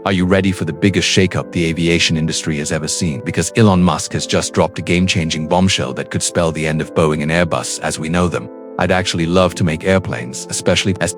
Are you ready for the biggest shakeup the aviation industry has ever seen? Because Elon Musk has just dropped a game-changing bombshell that could spell the end of Boeing and Airbus as we know them. I'd actually love to make airplanes, especially as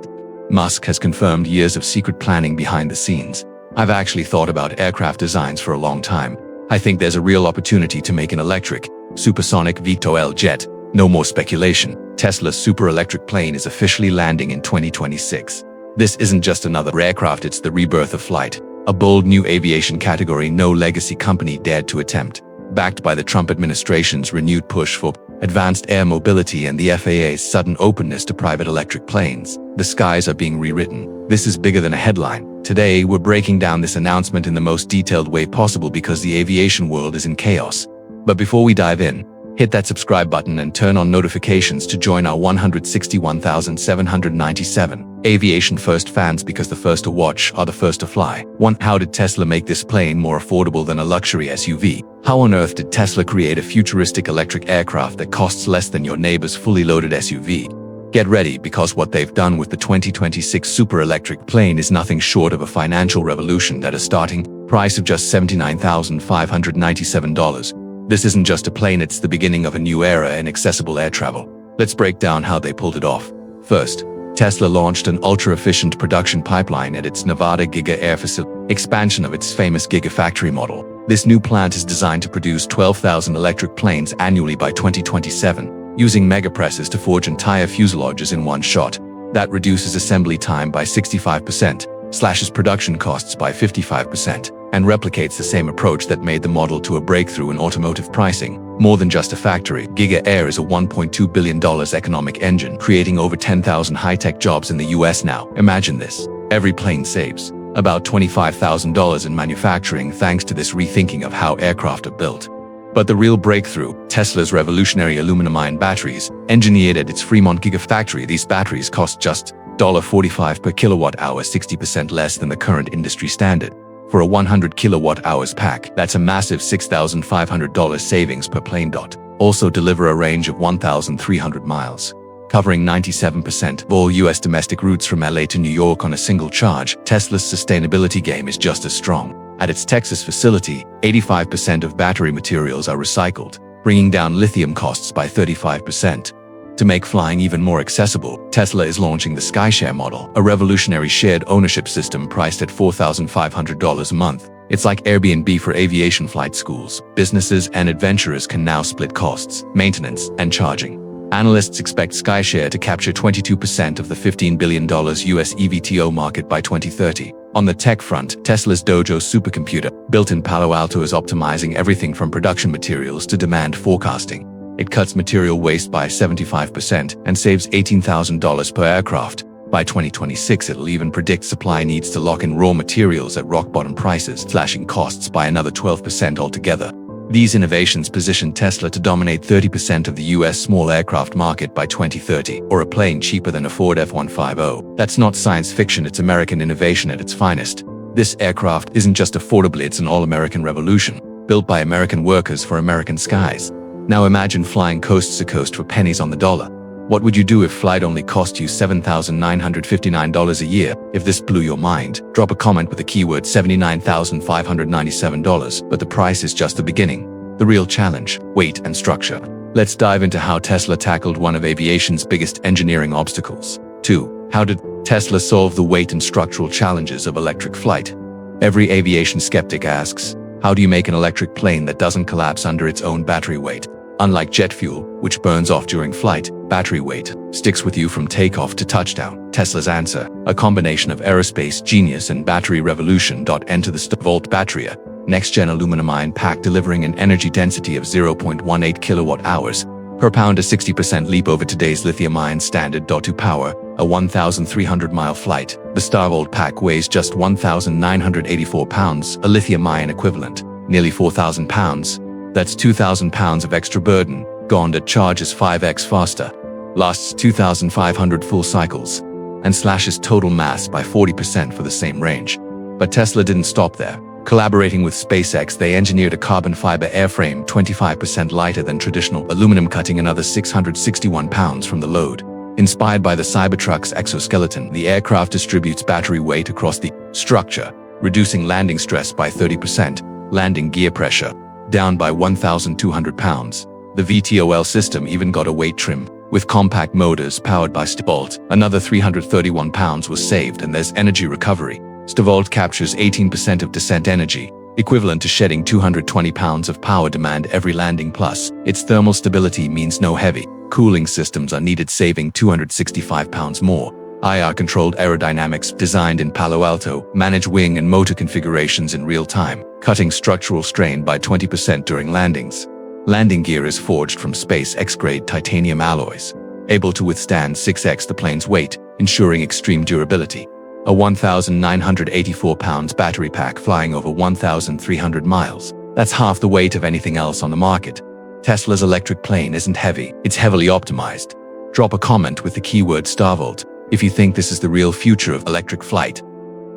Musk has confirmed years of secret planning behind the scenes. I've actually thought about aircraft designs for a long time. I think there's a real opportunity to make an electric, supersonic eVTOL jet. No more speculation. Tesla's super electric plane is officially landing in 2026. This isn't just another aircraft, it's the rebirth of flight. A bold new aviation category no legacy company dared to attempt. Backed by the Trump administration's renewed push for advanced air mobility and the FAA's sudden openness to private electric planes, the skies are being rewritten. This is bigger than a headline. Today, we're breaking down this announcement in the most detailed way possible because the aviation world is in chaos. But before we dive in, hit that subscribe button and turn on notifications to join our 161,797 aviation first fans, because the first to watch are the first to fly. 1. How did Tesla make this plane more affordable than a luxury SUV? How on earth did Tesla create a futuristic electric aircraft that costs less than your neighbor's fully loaded SUV? Get ready, because what they've done with the 2026 super electric plane is nothing short of a financial revolution at a starting price of just $79,597. This isn't just a plane, it's the beginning of a new era in accessible air travel. Let's break down how they pulled it off. First, Tesla launched an ultra-efficient production pipeline at its Nevada Giga Air facility, expansion of its famous Gigafactory model. This new plant is designed to produce 12,000 electric planes annually by 2027, using megapresses to forge entire fuselages in one shot. That reduces assembly time by 65%, slashes production costs by 55%, and replicates the same approach that made the Model T a breakthrough in automotive pricing. More than just a factory, Giga Air is a $1.2 billion economic engine, creating over 10,000 high-tech jobs in the US now. Imagine this. Every plane saves about $25,000 in manufacturing thanks to this rethinking of how aircraft are built. But the real breakthrough, Tesla's revolutionary aluminum-ion batteries, engineered at its Fremont Gigafactory. These batteries cost just $45 per kilowatt-hour, 60% less than the current industry standard. For a 100 kilowatt-hours pack, that's a massive $6,500 savings per plane. Also deliver a range of 1,300 miles, covering 97% of all US domestic routes from LA to New York on a single charge. Tesla's sustainability game is just as strong. At its Texas facility, 85% of battery materials are recycled, bringing down lithium costs by 35%. To make flying even more accessible, Tesla is launching the SkyShare model, a revolutionary shared ownership system priced at $4,500 a month. It's like Airbnb for aviation flight schools. Businesses and adventurers can now split costs, maintenance, and charging. Analysts expect SkyShare to capture 22% of the $15 billion US eVTOL market by 2030. On the tech front, Tesla's Dojo supercomputer, built in Palo Alto, is optimizing everything from production materials to demand forecasting. It cuts material waste by 75% and saves $18,000 per aircraft. By 2026, it'll even predict supply needs to lock in raw materials at rock-bottom prices, slashing costs by another 12% altogether. These innovations position Tesla to dominate 30% of the US small aircraft market by 2030, or a plane cheaper than a Ford F-150. That's not science fiction, it's American innovation at its finest. This aircraft isn't just affordable, it's an all-American revolution, built by American workers for American skies. Now imagine flying coast to coast for pennies on the dollar. What would you do if flight only cost you $7,959 a year? If this blew your mind, drop a comment with the keyword $79,597, but the price is just the beginning. The real challenge, weight and structure. Let's dive into how Tesla tackled one of aviation's biggest engineering obstacles. 2. How did Tesla solve the weight and structural challenges of electric flight? Every aviation skeptic asks, how do you make an electric plane that doesn't collapse under its own battery weight? Unlike jet fuel, which burns off during flight, battery weight sticks with you from takeoff to touchdown. Tesla's answer, a combination of aerospace genius and battery revolution. Enter the Volt battery, next-gen aluminum-ion pack delivering an energy density of 0.18 kilowatt-hours per pound, a 60% leap over today's lithium-ion standard. To power a 1,300-mile flight, the StarVolt pack weighs just 1,984 pounds, a lithium-ion equivalent, nearly 4,000 pounds. That's 2,000 pounds of extra burden, gone. It charges 5x faster, lasts 2,500 full cycles, and slashes total mass by 40% for the same range. But Tesla didn't stop there. Collaborating with SpaceX, they engineered a carbon fiber airframe 25% lighter than traditional aluminum, cutting another 661 pounds from the load. Inspired by the Cybertruck's exoskeleton, the aircraft distributes battery weight across the structure, reducing landing stress by 30%, landing gear pressure down by 1,200 pounds. The VTOL system even got a weight trim. With compact motors powered by Stavolt, another 331 pounds was saved, and there's energy recovery. Stavolt captures 18% of descent energy, equivalent to shedding 220 pounds of power demand every landing. Plus, its thermal stability means no heavy cooling systems are needed, saving 265 pounds more. IR-controlled aerodynamics designed in Palo Alto manage wing and motor configurations in real time, cutting structural strain by 20% during landings. Landing gear is forged from SpaceX-grade titanium alloys, able to withstand 6x the plane's weight, ensuring extreme durability. A 1,984 pounds battery pack flying over 1,300 miles. That's half the weight of anything else on the market. Tesla's electric plane isn't heavy, it's heavily optimized. Drop a comment with the keyword Starvolt if you think this is the real future of electric flight.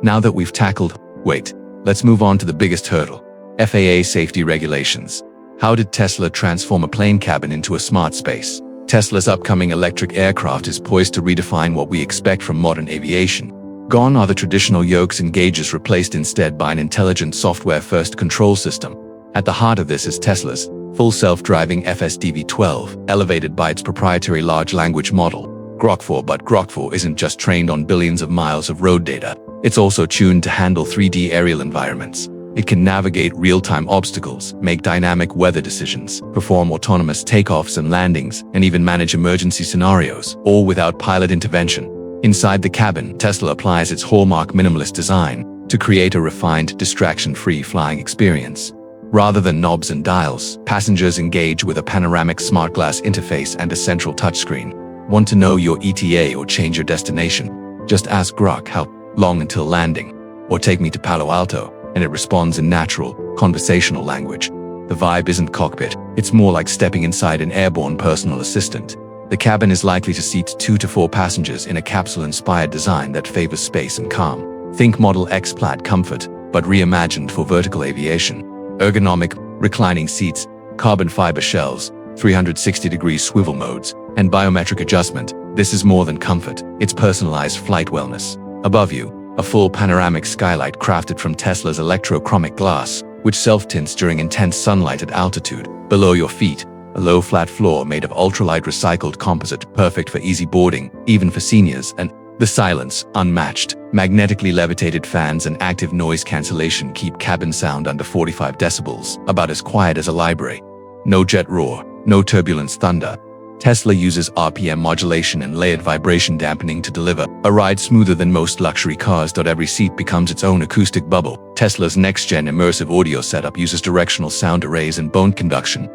Now that we've tackled weight, let's move on to the biggest hurdle: FAA safety regulations. How did Tesla transform a plane cabin into a smart space? Tesla's upcoming electric aircraft is poised to redefine what we expect from modern aviation. Gone are the traditional yokes and gauges, replaced instead by an intelligent software-first control system. At the heart of this is Tesla's full self-driving FSD V12, elevated by its proprietary large language model, Grok 4. But Grok 4 isn't just trained on billions of miles of road data. It's also tuned to handle 3D aerial environments. It can navigate real-time obstacles, make dynamic weather decisions, perform autonomous takeoffs and landings, and even manage emergency scenarios, all without pilot intervention. Inside the cabin, Tesla applies its hallmark minimalist design to create a refined, distraction-free flying experience. Rather than knobs and dials, passengers engage with a panoramic smart glass interface and a central touchscreen. Want to know your ETA or change your destination? Just ask Grok how long until landing, or take me to Palo Alto, and it responds in natural, conversational language. The vibe isn't cockpit, it's more like stepping inside an airborne personal assistant. The cabin is likely to seat 2 to 4 passengers in a capsule-inspired design that favors space and calm. Think Model X Plaid comfort, but reimagined for vertical aviation. Ergonomic, reclining seats, carbon fiber shells, 360-degree swivel modes, and biometric adjustment. This is more than comfort, it's personalized flight wellness. Above you, a full panoramic skylight crafted from Tesla's electrochromic glass, which self-tints during intense sunlight at altitude. Below your feet, a low flat floor made of ultralight recycled composite, perfect for easy boarding, even for seniors. And the silence, unmatched. Magnetically levitated fans and active noise cancellation keep cabin sound under 45 decibels, about as quiet as a library. No jet roar, no turbulence thunder. Tesla uses RPM modulation and layered vibration dampening to deliver a ride smoother than most luxury cars. Every seat becomes its own acoustic bubble. Tesla's next-gen immersive audio setup uses directional sound arrays and bone conduction.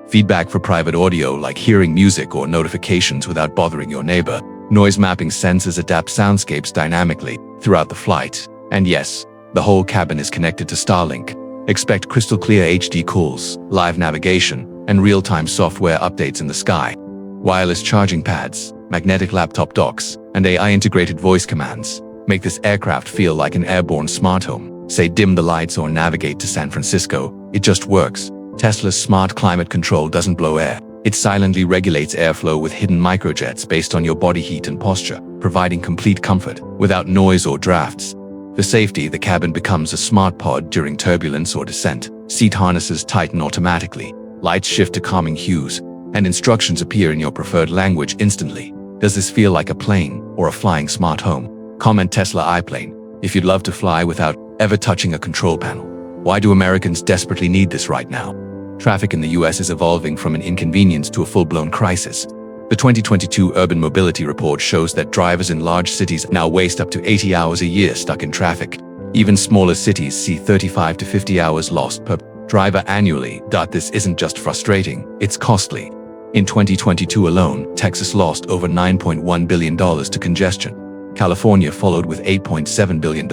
Feedback for private audio, like hearing music or notifications without bothering your neighbor. Noise mapping sensors adapt soundscapes dynamically throughout the flight. And yes, the whole cabin is connected to Starlink. Expect crystal clear HD calls, live navigation, and real-time software updates in the sky. Wireless charging pads, magnetic laptop docks, and AI-integrated voice commands make this aircraft feel like an airborne smart home. Say dim the lights or navigate to San Francisco, it just works. Tesla's smart climate control doesn't blow air. It silently regulates airflow with hidden microjets based on your body heat and posture, providing complete comfort without noise or drafts. For safety, the cabin becomes a smart pod during turbulence or descent. Seat harnesses tighten automatically, lights shift to calming hues, and instructions appear in your preferred language instantly. Does this feel like a plane or a flying smart home? Comment Tesla iPlane if you'd love to fly without ever touching a control panel. Why do Americans desperately need this right now? Traffic in the US is evolving from an inconvenience to a full-blown crisis. The 2022 Urban Mobility Report shows that drivers in large cities now waste up to 80 hours a year stuck in traffic. Even smaller cities see 35 to 50 hours lost per driver annually. This isn't just frustrating, it's costly. In 2022 alone, Texas lost over $9.1 billion to congestion. California followed with $8.7 billion,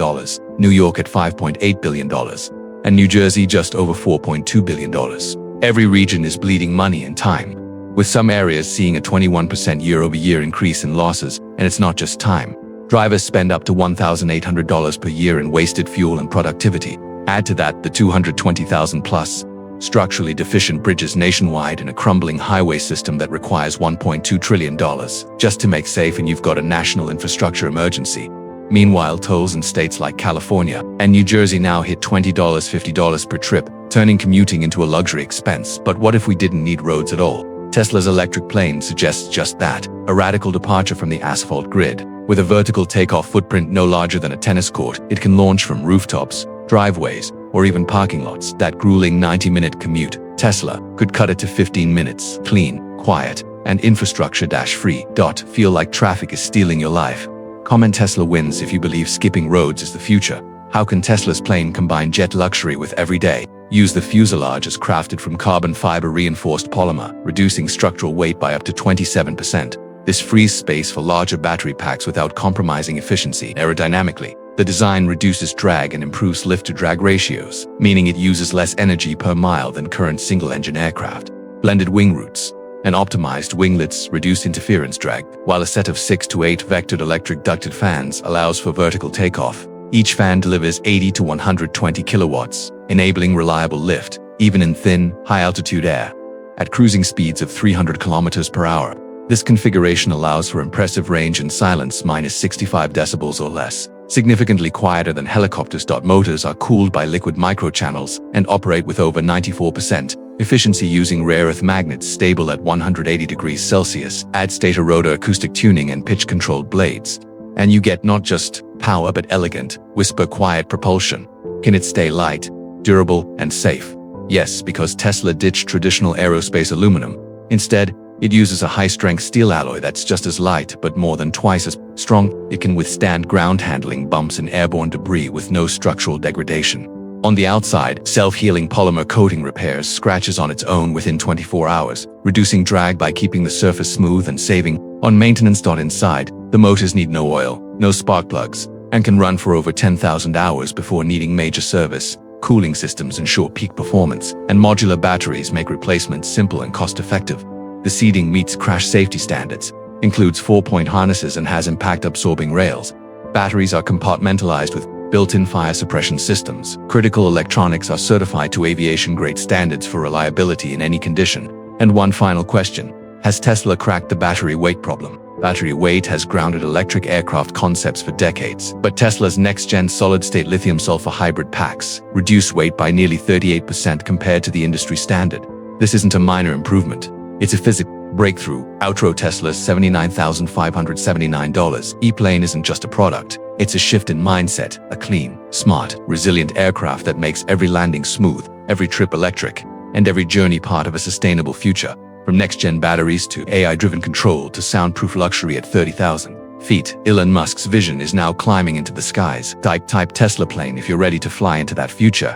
New York at $5.8 billion, and New Jersey just over $4.2 billion. Every region is bleeding money and time, with some areas seeing a 21% year-over-year increase in losses. And it's not just time. Drivers spend up to $1,800 per year in wasted fuel and productivity. Add to that the 220,000 plus structurally deficient bridges nationwide and a crumbling highway system that requires $1.2 trillion just to make safe, and you've got a national infrastructure emergency. Meanwhile, tolls in states like California and New Jersey now hit $20, $50 per trip, turning commuting into a luxury expense. But what if we didn't need roads at all? Tesla's electric plane suggests just that, a radical departure from the asphalt grid. With a vertical takeoff footprint no larger than a tennis court, it can launch from rooftops, driveways, or even parking lots. That grueling 90-minute commute, Tesla could cut it to 15 minutes, clean, quiet, and infrastructure-free. Feel like traffic is stealing your life? Comment Tesla wins if you believe skipping roads is the future. How can Tesla's plane combine jet luxury with everyday? Use the fuselage as crafted from carbon fiber reinforced polymer, reducing structural weight by up to 27%. This frees space for larger battery packs without compromising efficiency. Aerodynamically, the design reduces drag and improves lift-to-drag ratios, meaning it uses less energy per mile than current single-engine aircraft. Blended wing roots and optimized winglets reduce interference drag, while a set of 6 to 8 vectored electric ducted fans allows for vertical takeoff. Each fan delivers 80 to 120 kilowatts, enabling reliable lift, even in thin, high-altitude air. At cruising speeds of 300 kilometers per hour, this configuration allows for impressive range and silence minus 65 decibels or less, significantly quieter than helicopters. Motors are cooled by liquid microchannels and operate with over 94% efficiency using rare earth magnets stable at 180 degrees Celsius. Add stator rotor acoustic tuning and pitch-controlled blades, and you get not just power but elegant, whisper-quiet propulsion. Can it stay light, durable, and safe? Yes, because Tesla ditched traditional aerospace aluminum. Instead, it uses a high-strength steel alloy that's just as light but more than twice as strong. It can withstand ground handling, bumps, and airborne debris with no structural degradation. On the outside, self-healing polymer coating repairs scratches on its own within 24 hours, reducing drag by keeping the surface smooth and saving on maintenance. Inside, the motors need no oil, no spark plugs, and can run for over 10,000 hours before needing major service. Cooling systems ensure peak performance, and modular batteries make replacements simple and cost-effective. The seating meets crash safety standards, includes 4-point harnesses, and has impact-absorbing rails. Batteries are compartmentalized with built-in fire suppression systems. Critical electronics are certified to aviation-grade standards for reliability in any condition. And one final question: has Tesla cracked the battery weight problem? Battery weight has grounded electric aircraft concepts for decades, but Tesla's next-gen solid-state lithium-sulfur hybrid packs reduce weight by nearly 38% compared to the industry standard. This isn't a minor improvement. It's a physical breakthrough. Outro: Tesla's $79,579 E-plane isn't just a product. It's a shift in mindset, a clean, smart, resilient aircraft that makes every landing smooth, every trip electric, and every journey part of a sustainable future. From next-gen batteries to AI-driven control to soundproof luxury at 30,000 feet, Elon Musk's vision is now climbing into the skies. Type Tesla plane if you're ready to fly into that future.